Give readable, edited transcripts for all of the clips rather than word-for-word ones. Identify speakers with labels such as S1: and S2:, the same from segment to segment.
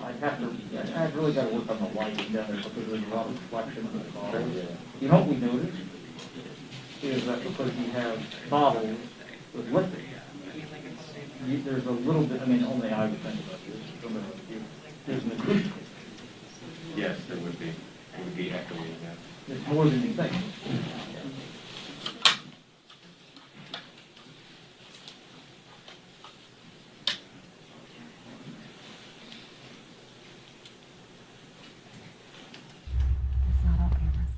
S1: I've really got to work on the lighting down there because there's a lot of reflection in the bottles. You know what we noticed? Is that because you have bottles with liquid, there's a little bit, I mean, only I would think about this, there's an acoustic.
S2: Yes, there would be. It would be echoing that.
S1: It's more than you think.
S3: It's not all cameras.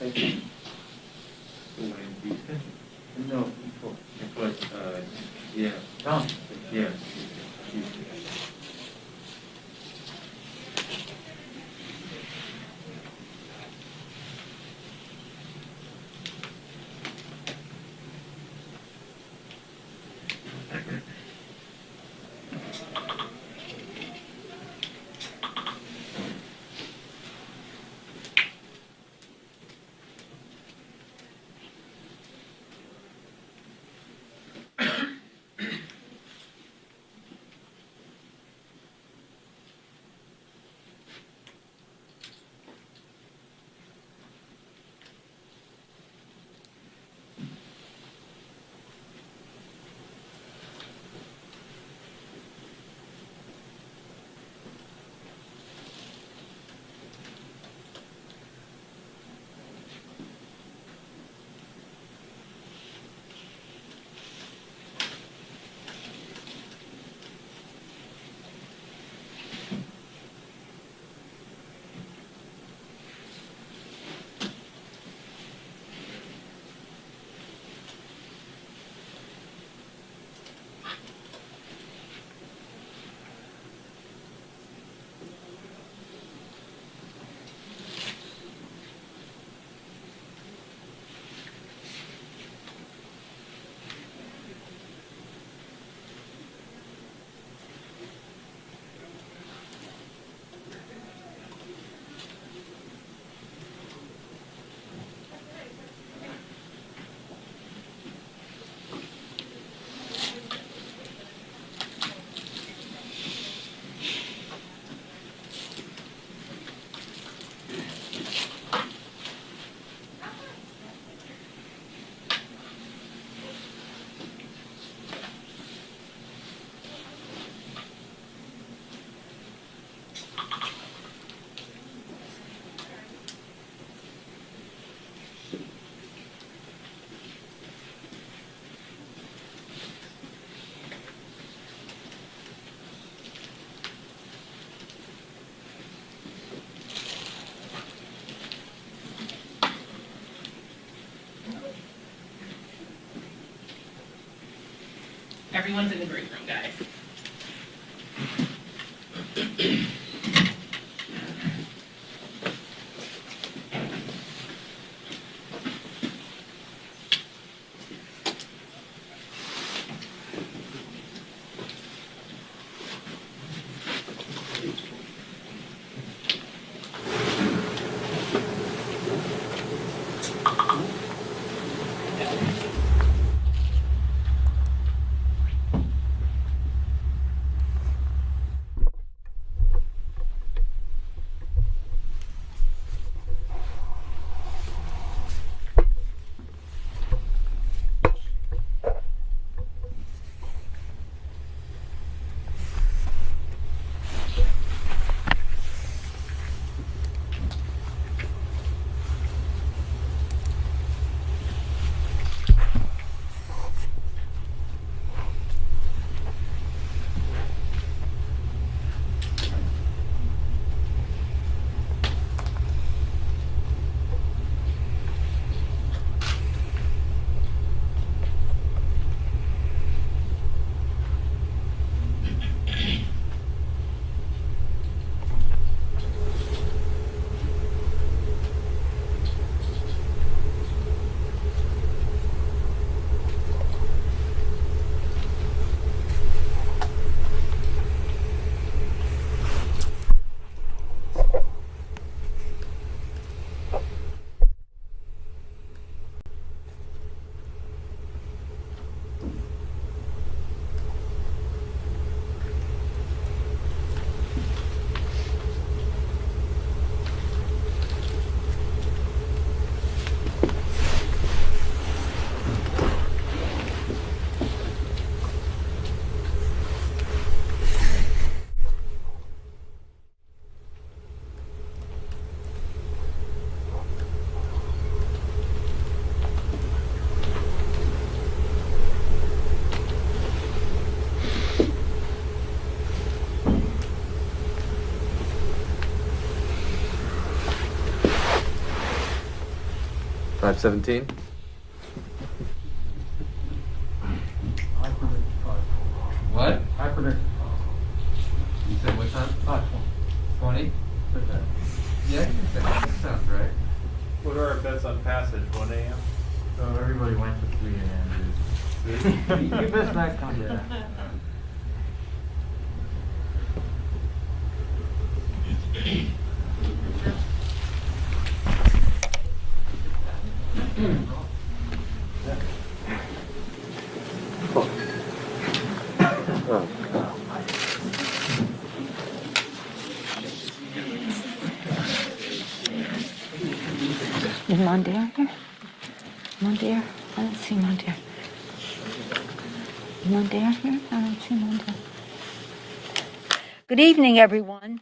S1: Okay.
S2: When Houston?
S1: No, before.
S2: It was, yeah,
S1: Tom,
S2: yes. Houston.
S4: Everyone's in the break room, guys.
S5: 517.
S1: I predict 5.
S5: What?
S1: I predict
S5: You said what time?
S1: 5:20.
S5: 20? Yeah, that sounds right.
S6: What are our bets on passage, 1 a.m.?
S1: So everybody went to 3 a.m. You missed that coming. Yeah.
S3: Is Mondaire here? Mondaire? I don't see Mondaire. Is Mondaire here? I don't see Mondaire. Good evening, everyone.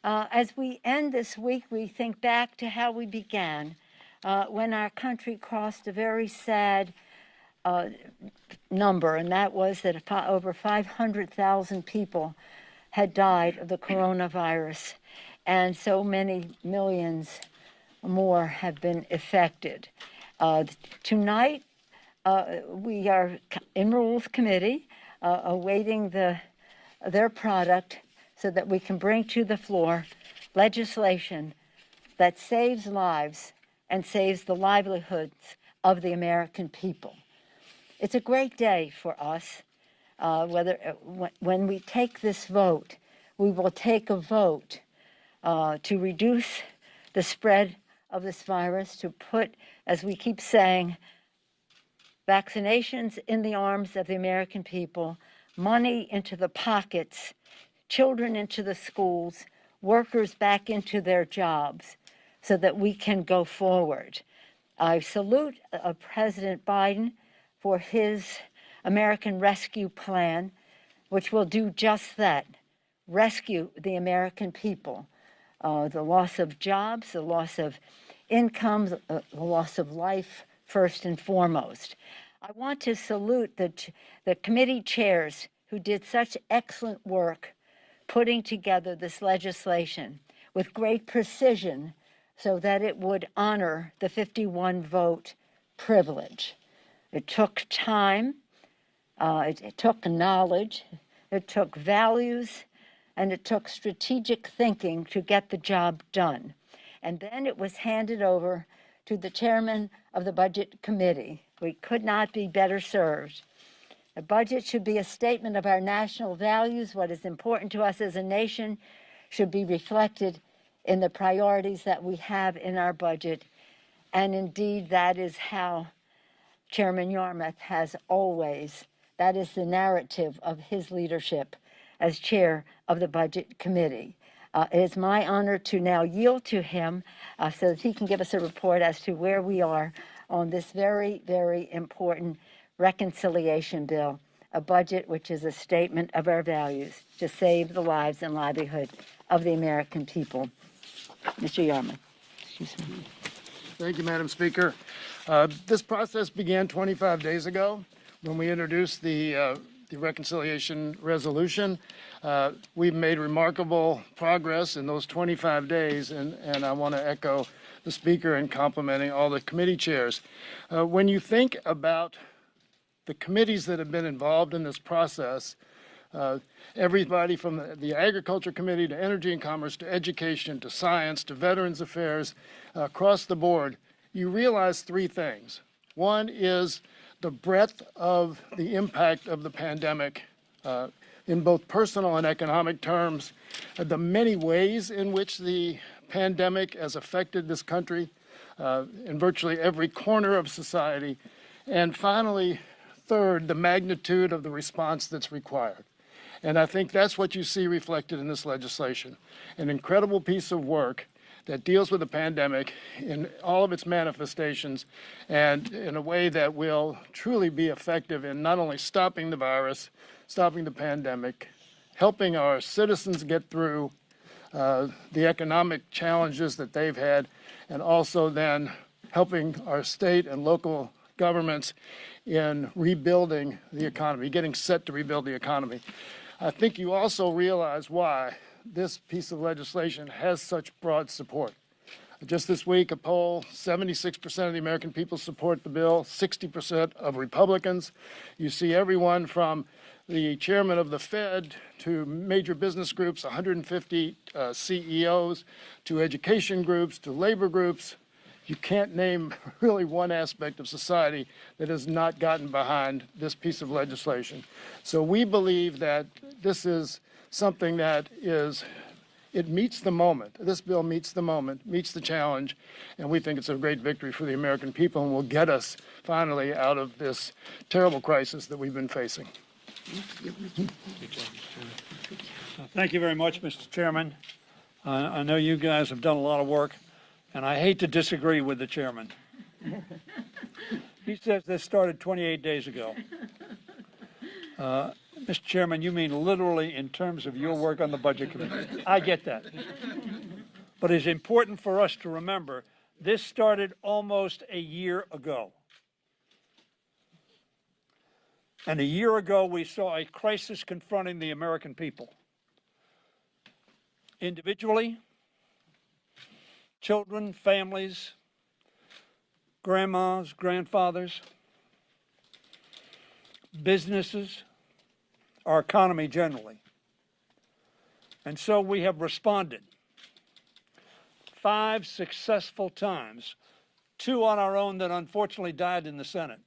S3: As we end this week, we think back to how we began when our country crossed a very sad number, and that was that over 500,000 people had died of the coronavirus, and so many millions more have been affected. Tonight, we are in Rules Committee awaiting their product so that we can bring to the floor legislation that saves lives and saves the livelihoods of the American people. It's a great day for us. When we take this vote, we will take a vote to reduce the spread of this virus, to put, as we keep saying, vaccinations in the arms of the American people, money into the pockets, children into the schools, workers back into their jobs, so that we can go forward. I salute President Biden for his American Rescue Plan, which will do just that, rescue the American people. The loss of jobs, the loss of income, the loss of life, first and foremost. I want to salute the committee chairs who did such excellent work putting together this legislation with great precision so that it would honor the 51 vote privilege. It took time, it took knowledge, it took values, and it took strategic thinking to get the job done. And then it was handed over to the chairman of the Budget Committee. We could not be better served. A budget should be a statement of our national values. What is important to us as a nation should be reflected in the priorities that we have in our budget. And indeed, that is how Chairman Yarmouth has always, that is the narrative of his leadership as chair of the Budget Committee. It is my honor to now yield to him so that he can give us a report as to where we are on this very, very important reconciliation bill, a budget which is a statement of our values to save the lives and livelihood of the American people. Mr. Yarmouth. Excuse me.
S7: Thank you, Madam Speaker. This process began 25 days ago when we introduced the reconciliation resolution. We've made remarkable progress in those 25 days, and I want to echo the Speaker in complimenting all the committee chairs. When you think about the committees that have been involved in this process, everybody from the Agriculture Committee to Energy and Commerce to Education to Science to Veterans Affairs, across the board, you realize three things. One is the breadth of the impact of the pandemic in both personal and economic terms, the many ways in which the pandemic has affected this country in virtually every corner of society, and finally, third, the magnitude of the response that's required. And I think that's what you see reflected in this legislation, an incredible piece of work that deals with the pandemic in all of its manifestations and in a way that will truly be effective in not only stopping the virus, stopping the pandemic, helping our citizens get through the economic challenges that they've had, and also then helping our state and local governments in rebuilding the economy, getting set to rebuild the economy. I think you also realize why this piece of legislation has such broad support. Just this week, a poll, 76% of the American people support the bill, 60% of Republicans. You see everyone from the chairman of the Fed to major business groups, 150 CEOs, to education groups, to labor groups. You can't name really one aspect of society that has not gotten behind this piece of legislation. So we believe that this is something that it meets the moment. This bill meets the moment, meets the challenge, and we think it's a great victory for the American people and will get us finally out of this terrible crisis that we've been facing.
S8: Thank you very much, Mr. Chairman. I know you guys have done a lot of work, and I hate to disagree with the chairman. He says this started 28 days ago. Mr. Chairman, you mean literally in terms of your work on the Budget Committee. I get that. But it's important for us to remember this started almost a year ago. And a year ago, we saw a crisis confronting the American people. Individually, children, families, grandmas, grandfathers, businesses, our economy generally. And so we have responded 5 successful times, 2 on our own that unfortunately died in the Senate,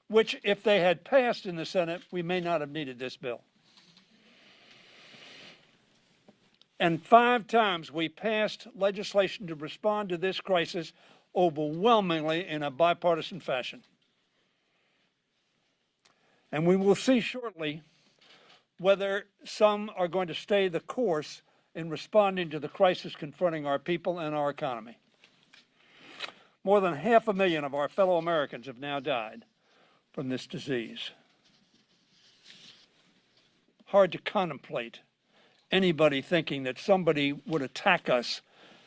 S8: which if they had passed in the Senate, we may not have needed this bill. And 5 times we passed legislation to respond to this crisis overwhelmingly in a bipartisan fashion. And we will see shortly whether some are going to stay the course in responding to the crisis confronting our people and our economy. More than 500,000 of our fellow Americans have now died from this disease. Hard to contemplate anybody thinking that somebody would attack us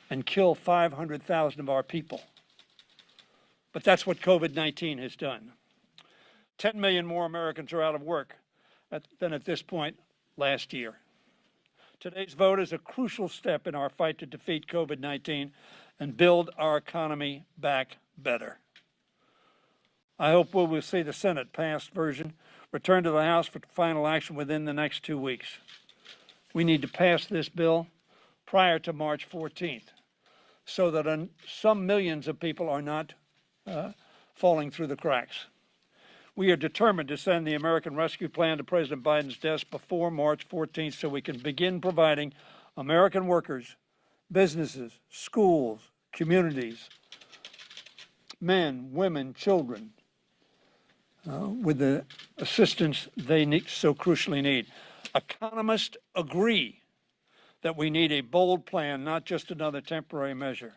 S8: and kill 500,000 of our people. But that's what COVID-19 has done. 10 million more Americans are out of work than at this point last year. Today's vote is a crucial step in our fight to defeat COVID-19 and build our economy back better. I hope we will see the Senate passed version return to the House for final action within the next 2 weeks. We need to pass this bill prior to March 14th so that some millions of people are not falling through the cracks. We are determined to send the American Rescue Plan to President Biden's desk before March 14th so we can begin providing American workers, businesses, schools, communities, men, women, children, with the assistance they so crucially need. Economists agree that we need a bold plan, not just another temporary measure.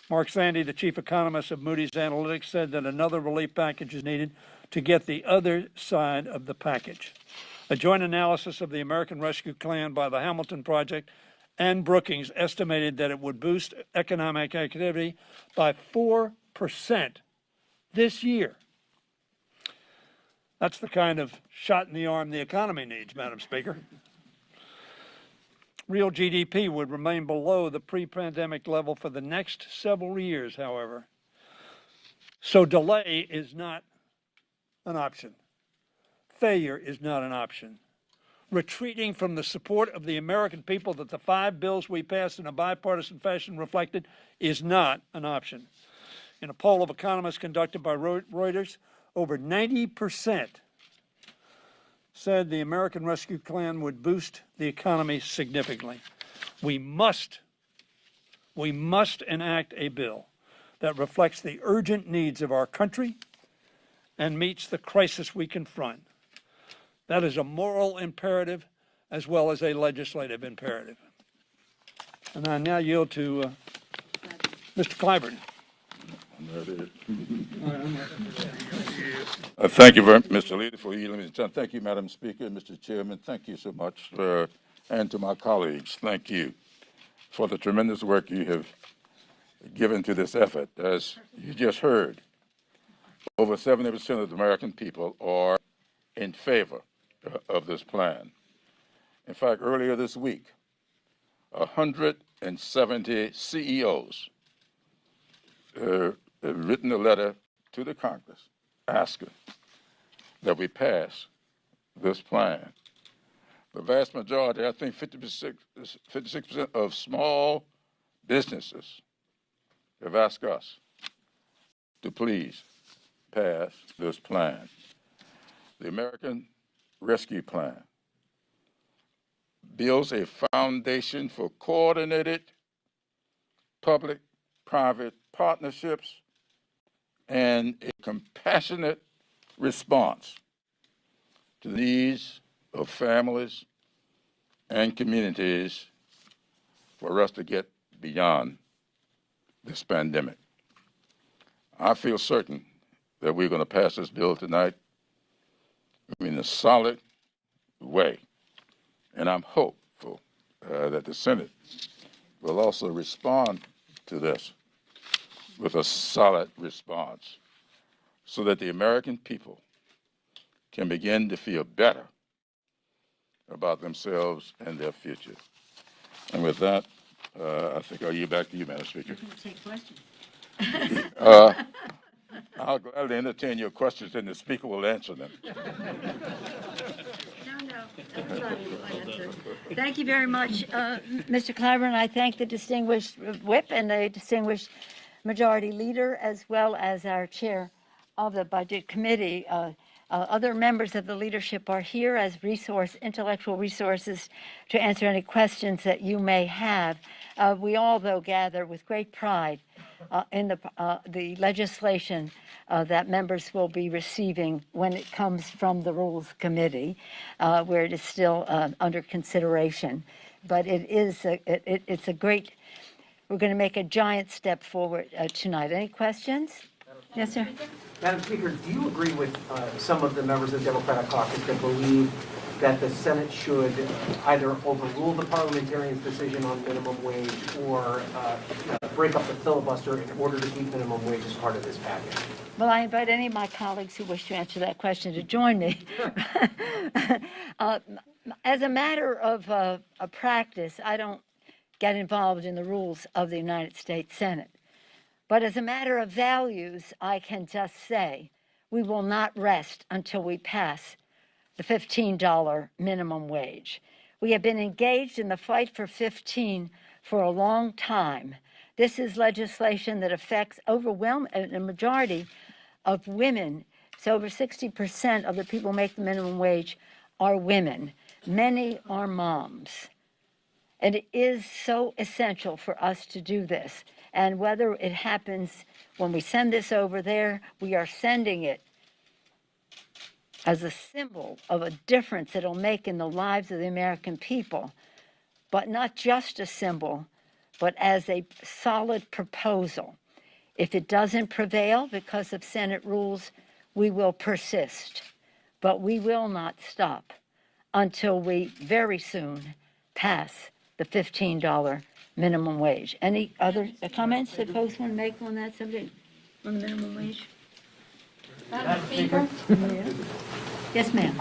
S8: Mark Zandi, the chief economist of Moody's Analytics, said that another relief package is needed to get the other side of the package. A joint analysis of the American Rescue Plan by the Hamilton Project and Brookings estimated that it would boost economic activity by 4% this year. That's the kind of shot in the arm the economy needs, Madam Speaker. Real GDP would remain below the pre-pandemic level for the next several years, however. So delay is not an option. Failure is not an option. Retreating from the support of the American people that the 5 bills we passed in a bipartisan fashion reflected is not an option. In a poll of economists conducted by Reuters, over 90% said the American Rescue Plan would boost the economy significantly. We must enact a bill that reflects the urgent needs of our country and meets the crisis we confront. That is a moral imperative as well as a legislative imperative. And I now yield to Mr. Clyburn.
S9: Thank you very much, Mr. Leader, for yielding me the time. Thank you, Madam Speaker, Mr. Chairman. Thank you so much, and to my colleagues. Thank you for the tremendous work you have given to this effort. As you just heard, over 70% of the American people are in favor of this plan. In fact, earlier this week, 170 CEOs have written a letter to the Congress asking that we pass this plan. The vast majority, I think 56% of small businesses have asked us to please pass this plan. The American Rescue Plan builds a foundation for coordinated public-private partnerships and a compassionate response to the needs of families and communities for us to get beyond this pandemic. I feel certain that we're going to pass this bill tonight in a solid way, and I'm hopeful that the Senate will also respond to this with a solid response so that the American people can begin to feel better about themselves and their future. And with that, I think I'll yield back to you, Madam Speaker.
S3: I'm going to take questions.
S9: I'll gladly entertain your questions, and the Speaker will answer them.
S3: No, that's not your answer. Thank you very much, Mr. Clyburn. I thank the distinguished whip and the distinguished majority leader, as well as our chair of the Budget Committee. Other members of the leadership are here as intellectual resources to answer any questions that you may have. We all, though, gather with great pride in the legislation that members will be receiving when it comes from the Rules Committee, where it is still under consideration. But it's a great, we're going to make a giant step forward tonight. Any questions? Yes, sir.
S10: Madam Speaker, do you agree with some of the members of the Democratic caucus that believe that the Senate should either overrule the parliamentarians' decision on minimum wage or break up the filibuster in order to keep minimum wage as part of this package?
S3: Well, I invite any of my colleagues who wish to answer that question to join me. As a matter of a practice, I don't get involved in the rules of the United States Senate. But as a matter of values, I can just say we will not rest until we pass the $15 minimum wage. We have been engaged in the fight for 15 for a long time. This is legislation that affects a majority of women. So over 60% of the people who make the minimum wage are women. Many are moms. And it is so essential for us to do this. And whether it happens when we send this over there, we are sending it as a symbol of a difference it'll make in the lives of the American people. But not just a symbol, but as a solid proposal. If it doesn't prevail because of Senate rules, we will persist. But we will not stop until we very soon pass the $15 minimum wage. Any other comments that folks want to make on that subject, on the minimum wage?
S11: Madam Speaker,
S3: Yes, ma'am.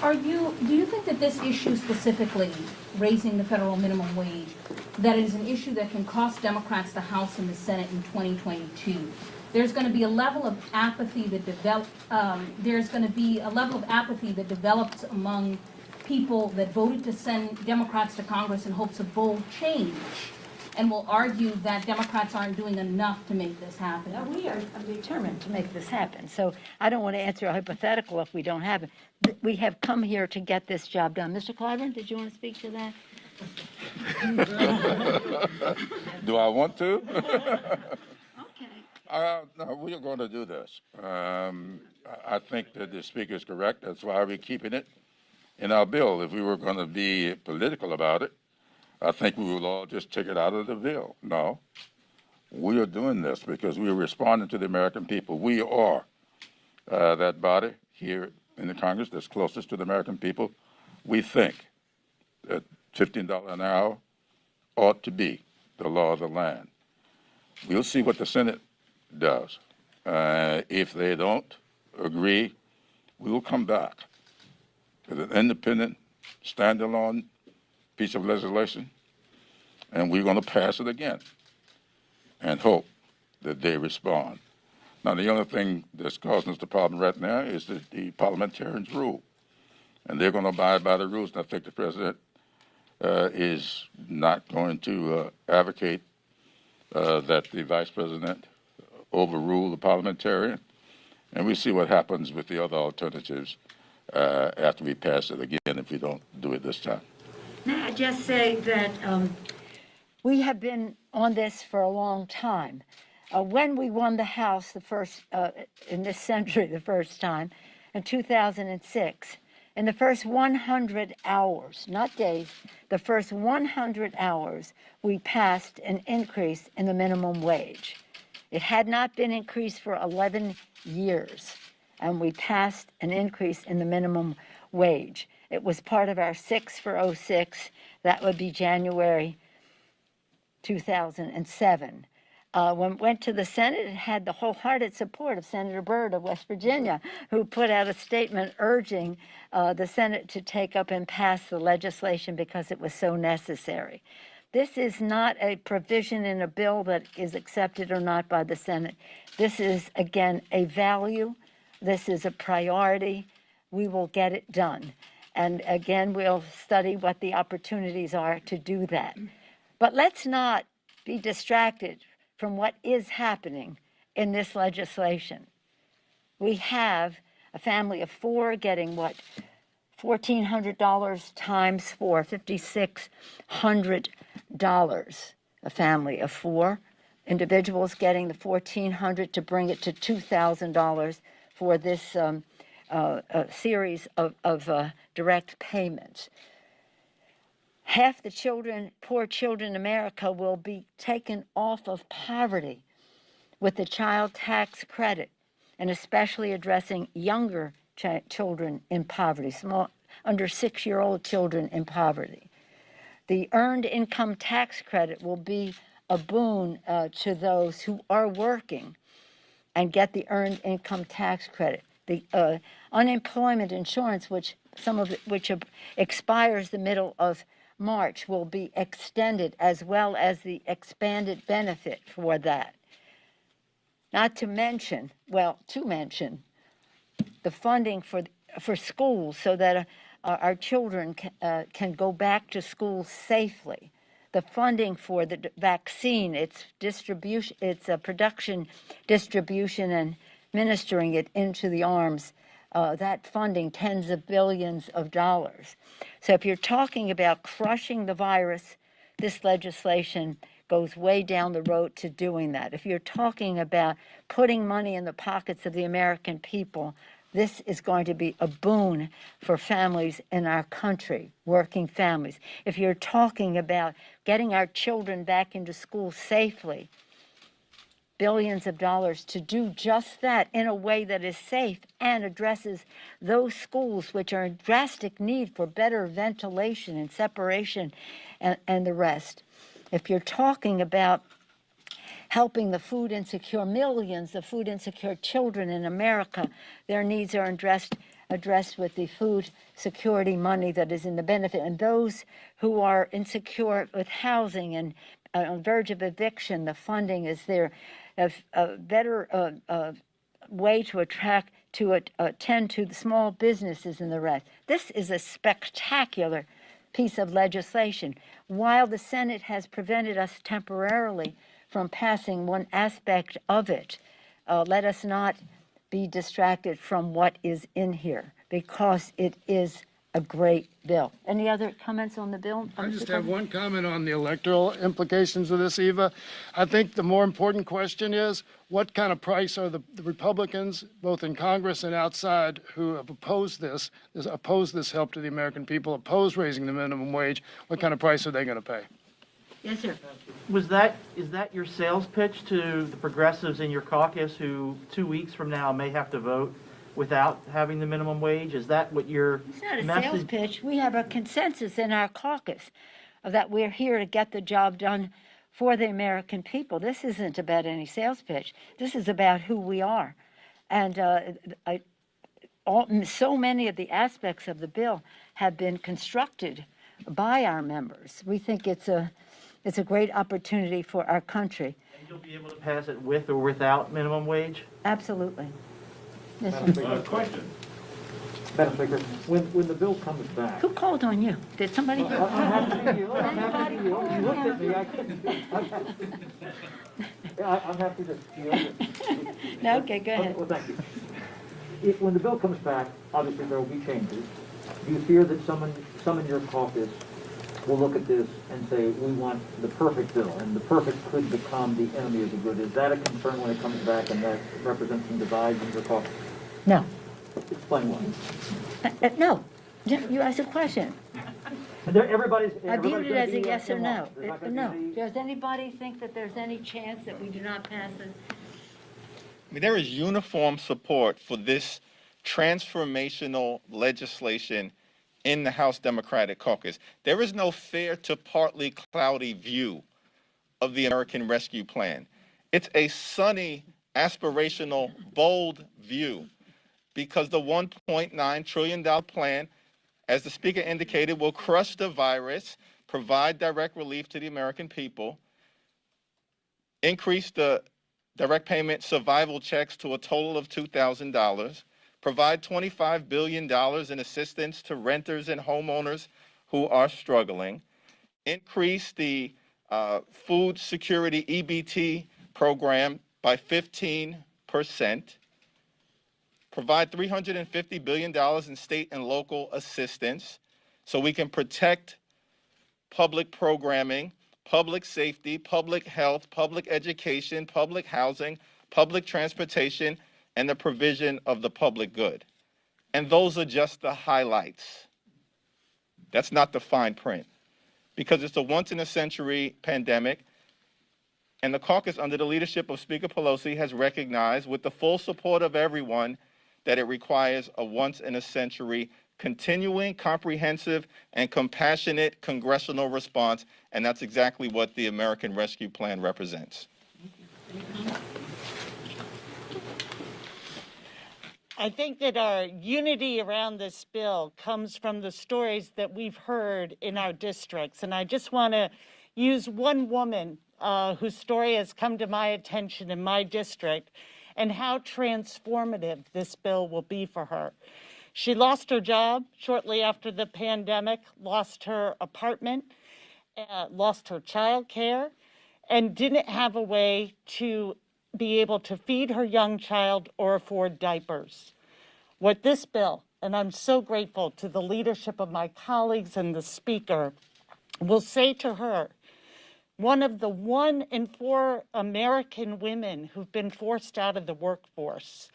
S11: do you think that this issue specifically, raising the federal minimum wage, that it is an issue that can cost Democrats the House and the Senate in 2022? There's going to be a level of apathy that develops among people that voted to send Democrats to Congress in hopes of bold change, and will argue that Democrats aren't doing enough to make this happen.
S3: No, we are determined to make this happen. So I don't want to answer a hypothetical if we don't have it. We have come here to get this job done. Mr. Clyburn, did you want to speak to that?
S9: Do I want to?
S3: Okay.
S9: No, we are going to do this. I think that the Speaker is correct. That's why we're keeping it in our bill. If we were going to be political about it, I think we would all just take it out of the bill. No, we are doing this because we are responding to the American people. We are that body here in the Congress that's closest to the American people. We think that $15 an hour ought to be the law of the land. We'll see what the Senate does. If they don't agree, we will come back with an independent, standalone piece of legislation and we're going to pass it again and hope that they respond. Now, the only thing that's causing us the problem right now is the parliamentarians' rule, and they're going to abide by the rules. And I think the president is not going to advocate that the vice president overrule the parliamentarian, and we see what happens with the other alternatives after we pass it again if we don't do it this time.
S3: May I just say that we have been on this for a long time. When we won the House the first in this century, the first time, in 2006, in the first 100 hours, not days, the first 100 hours, we passed an increase in the minimum wage. It had not been increased for 11 years, and we passed an increase in the minimum wage. It was part of our 6 for 06. That would be January 2007. When it went to the Senate, it had the wholehearted support of Senator Byrd of West Virginia, who put out a statement urging the Senate to take up and pass the legislation because it was so necessary. This is not a provision in a bill that is accepted or not by the Senate. This is, again, a value. This is a priority. We will get it done. And again, we'll study what the opportunities are to do that. But let's not be distracted from what is happening in this legislation. We have a family of 4 getting what? $1,400 times 4, $5,600. A family of 4 individuals getting the $1,400 to bring it to $2,000 for this series of direct payments. Half the children, poor children in America, will be taken off of poverty with the child tax credit, and especially addressing younger children in poverty, small, under 6-year-old children in poverty. The earned income tax credit will be a boon to those who are working and get the earned income tax credit. The unemployment insurance, which expires the middle of March, will be extended, as well as the expanded benefit for that. Not to mention, to mention the funding for schools so that our children can go back to school safely. The funding for the vaccine, its distribution, its production, distribution, and ministering it into the arms, that funding, tens of billions of dollars. So if you're talking about crushing the virus, this legislation goes way down the road to doing that. If you're talking about putting money in the pockets of the American people, this is going to be a boon for families in our country, working families. If you're talking about getting our children back into school safely, billions of dollars to do just that in a way that is safe and addresses those schools which are in drastic need for better ventilation and separation and the rest. If you're talking about helping the food insecure, millions of food insecure children in America, their needs are addressed with the food security money that is in the benefit. And those who are insecure with housing and on the verge of eviction, the funding is there. A better way to attend to the small businesses and the rest. This is a spectacular piece of legislation. While the Senate has prevented us temporarily from passing one aspect of it, let us not be distracted from what is in here, because it is a great bill. Any other comments on the bill?
S7: I just have one comment on the electoral implications of this, Eva. I think the more important question is, what kind of price are the Republicans, both in Congress and outside, who have opposed this help to the American people, opposed raising the minimum wage, what kind of price are they going to pay?
S3: Yes, sir.
S12: Is that your sales pitch to the progressives in your caucus who 2 weeks from now may have to vote without having the minimum wage? Is that what your
S3: It's not a
S12: message?
S3: sales pitch. We have a consensus in our caucus that we're here to get the job done for the American people. This isn't about any sales pitch. This is about who we are. And so many of the aspects of the bill have been constructed by our members. We think it's It's a great opportunity for our country.
S12: And you'll be able to pass it with or without minimum wage?
S3: Absolutely. Yes,
S1: Madam
S3: sir.
S1: Speaker,
S2: Question.
S1: Madam Speaker, when the bill comes back,
S3: Who called on you? Did somebody?
S1: I'm happy to yield, I'm happy to yield. You looked at me, I couldn't, I'm happy to yield.
S3: No, okay, go ahead.
S1: Well, thank you. When the bill comes back, obviously there will be changes. Do you fear that some in your caucus will look at this and say, we want the perfect bill, and the perfect could become the enemy of the good? Is that a concern when it comes back, and that represents some divides in your caucus?
S3: No.
S1: Explain why.
S3: No. You asked a question. I viewed it as a yes or no. No. Does anybody think that there's any chance that we do not pass it?
S13: I mean, there is uniform support for this transformational legislation in the House Democratic Caucus. There is no fair to partly cloudy view of the American Rescue Plan. It's a sunny, aspirational, bold view, because the $1.9 trillion plan, as the speaker indicated, will crush the virus, provide direct relief to the American people, increase the direct payment survival checks to a total of $2,000, provide $25 billion in assistance to renters and homeowners who are struggling, increase the food security EBT program by 15%, provide $350 billion in state and local assistance so we can protect public programming, public safety, public health, public education, public housing, public transportation, and the provision of the public good. And those are just the highlights. That's not the fine print, because it's a once-in-a-century pandemic, and the caucus, under the leadership of Speaker Pelosi, has recognized, with the full support of everyone, that it requires a once-in-a-century continuing, comprehensive, and compassionate congressional response, and that's exactly what the American Rescue Plan represents.
S14: I think that our unity around this bill comes from the stories that we've heard in our districts. And I just want to use one woman whose story has come to my attention in my district, and how transformative this bill will be for her. She lost her job shortly after the pandemic, lost her apartment, lost her child care, and didn't have a way to be able to feed her young child or afford diapers. What this bill, and I'm so grateful to the leadership of my colleagues and the speaker, will say to her, one of the 1 in 4 American women who've been forced out of the workforce,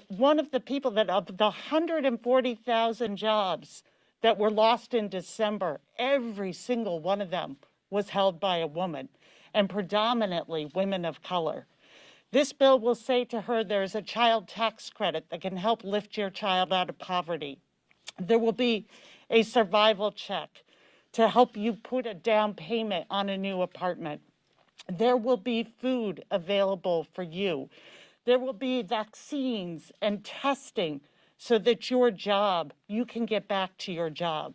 S14: one of the people that of the 140,000 jobs that were lost in December, every single one of them was held by a woman, and predominantly women of color. This bill will say to her there's a child tax credit that can help lift your child out of poverty. There will be a survival check to help you put a down payment on a new apartment. There will be food available for you. There will be vaccines and testing so that you can get back to your job.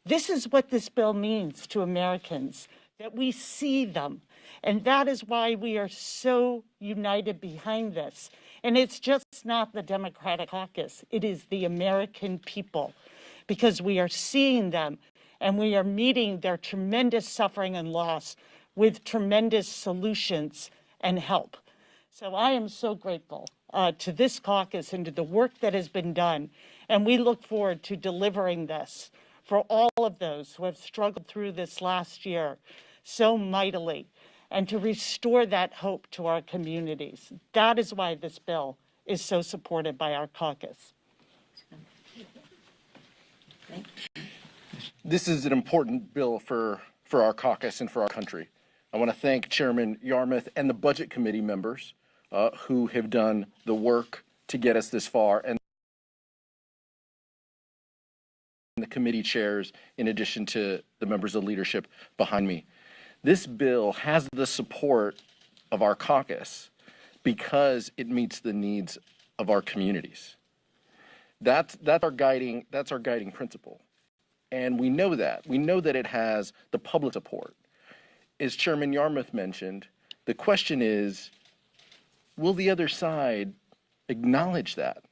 S14: This is what this bill means to Americans, that we see them. And that is why we are so united behind this. And it's just not the Democratic caucus, it is the American people, because we are seeing them and we are meeting their tremendous suffering and loss with tremendous solutions and help. So I am so grateful to this caucus and to the work that has been done. And we look forward to delivering this for all of those who have struggled through this last year so mightily, and to restore that hope to our communities. That is why this bill is so supported by our caucus.
S15: This is an important bill for our caucus and for our country. I want to thank Chairman Yarmouth and the Budget Committee members who have done the work to get us this far, and the committee chairs, in addition to the members of leadership behind me. This bill has the support of our caucus because it meets the needs of our communities. That's our guiding principle. And we know that. We know that it has the public support. as Chairman Yarmouth mentioned, the question is, will the other side acknowledge that?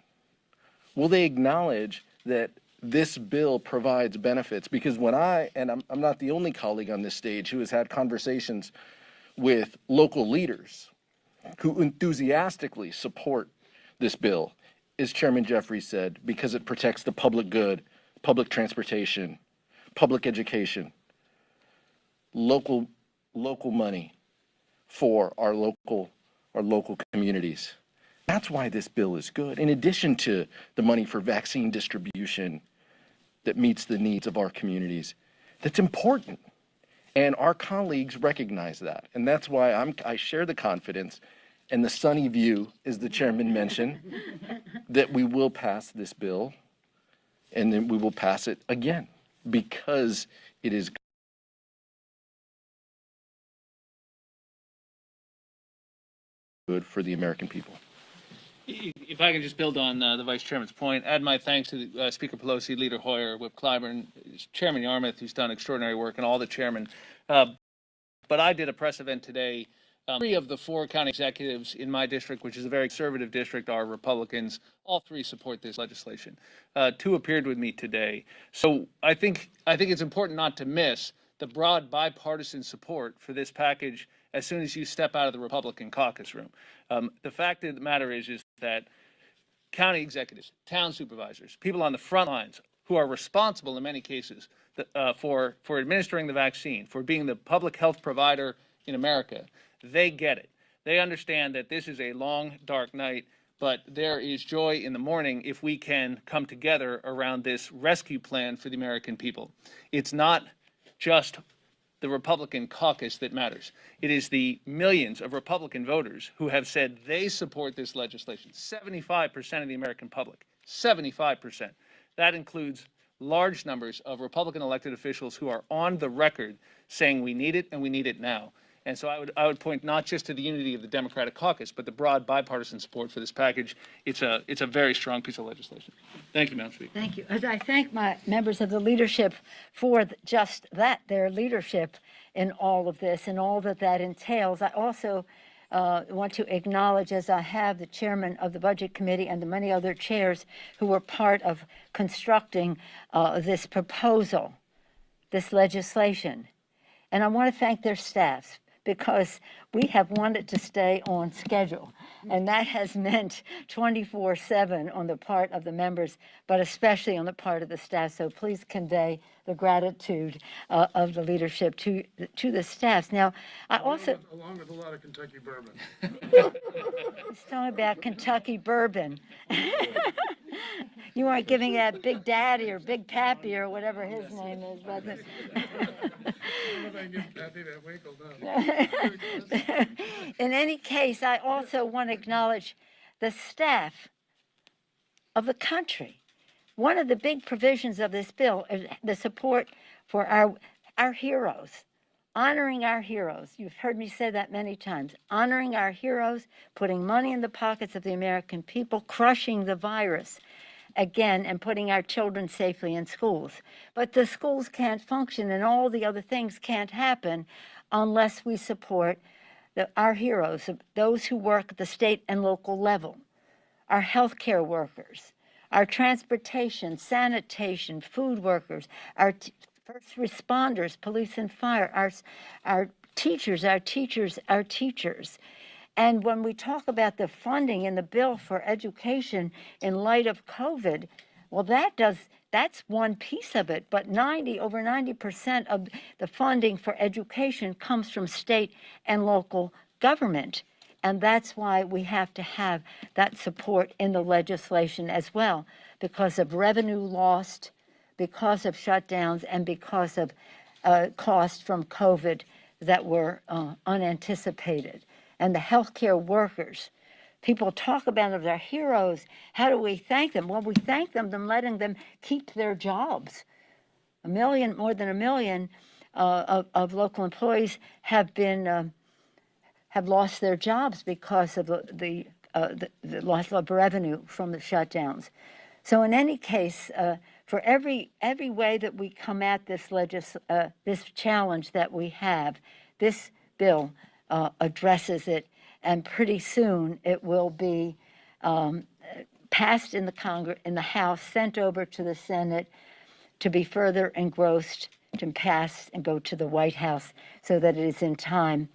S15: Will they acknowledge that this bill provides benefits? Because when I'm not the only colleague on this stage who has had conversations with local leaders who enthusiastically support this bill, as Chairman Jeffries said, because it protects the public good, public transportation, public education, local money for our local communities. That's why this bill is good. In addition to the money for vaccine distribution that meets the needs of our communities, that's important. And our colleagues recognize that. And that's why I share the confidence and the sunny view, as the chairman mentioned, that we will pass this bill, and then we will pass it again, because it is good for the American people.
S16: If I can just build on the Vice Chairman's point, add my thanks to Speaker Pelosi, Leader Hoyer, Whip Clyburn, Chairman Yarmouth, who's done extraordinary work, and all the chairmen. But I did a press event today. 3 of the 4 county executives in my district, which is a very conservative district, are Republicans. All 3 support this legislation. 2 appeared with me today. So I think it's important not to miss the broad bipartisan support for this package as soon as you step out of the Republican caucus room. The fact of the matter is that county executives, town supervisors, people on the front lines who are responsible in many cases for administering the vaccine, for being the public health provider in America, they get it. They understand that this is a long, dark night, but there is joy in the morning if we can come together around this rescue plan for the American people. It's not just the Republican caucus that matters. It is the millions of Republican voters who have said they support this legislation. 75% of the American public, 75%. That includes large numbers of Republican elected officials who are on the record saying we need it and we need it now. And so I would point not just to the unity of the Democratic caucus, but the broad bipartisan support for this package. It's a very strong piece of legislation. Thank you, Madam Speaker.
S3: Thank you. As I thank my members of the leadership for just that, their leadership in all of this and all that that entails, I also want to acknowledge, as I have, the chairman of the Budget Committee and the many other chairs who were part of constructing this proposal, this legislation. And I want to thank their staffs, because we have wanted to stay on schedule. And that has meant 24/7 on the part of the members, but especially on the part of the staff. So please convey the gratitude of the leadership to the staffs. Now, I also...
S7: Along with a lot of Kentucky bourbon.
S3: It's talking about Kentucky bourbon. You weren't giving that Big Daddy or Big Pappy or whatever his name is, was it? In any case, I also want to acknowledge the staff of the country. One of the big provisions of this bill is the support for our heroes, honoring our heroes. You've heard me say that many times. Honoring our heroes, putting money in the pockets of the American people, crushing the virus again, and putting our children safely in schools. But the schools can't function and all the other things can't happen unless we support our heroes, those who work at the state and local level, our healthcare workers, our transportation, sanitation, food workers, our first responders, police and fire, our teachers. And when we talk about the funding in the bill for education in light of COVID, well, that's one piece of it, but over 90% of the funding for education comes from state and local government. And that's why we have to have that support in the legislation as well, because of revenue lost, because of shutdowns, and because of costs from COVID that were unanticipated. And the healthcare workers, people talk about them as our heroes. How do we thank them? Well, we thank them by letting them keep their jobs. More than a million of local employees have lost their jobs because of the loss of revenue from the shutdowns. So in any case, for every way that we come at this challenge that we have, this bill addresses it, and pretty soon it will be passed in the House, sent over to the Senate to be further engrossed, to pass and go to the White House so that it is in time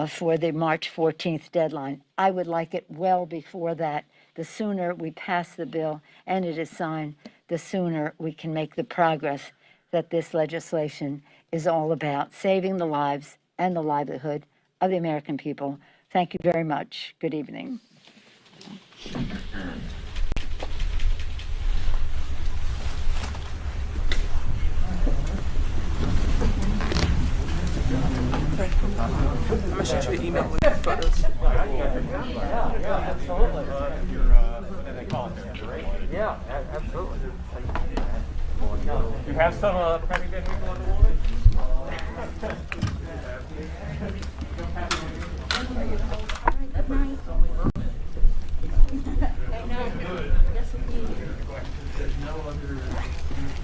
S3: for the March 14th deadline. I would like it well before that. The sooner we pass the bill and it is signed, the sooner we can make the progress that this legislation is all about, saving the lives and the livelihood of the American people. Thank you very much. Good evening.
S5: I'm gonna send you an email with photos.
S1: Yeah, absolutely. Yeah, absolutely.
S6: You have some president people on the wall?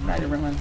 S5: Night, everyone.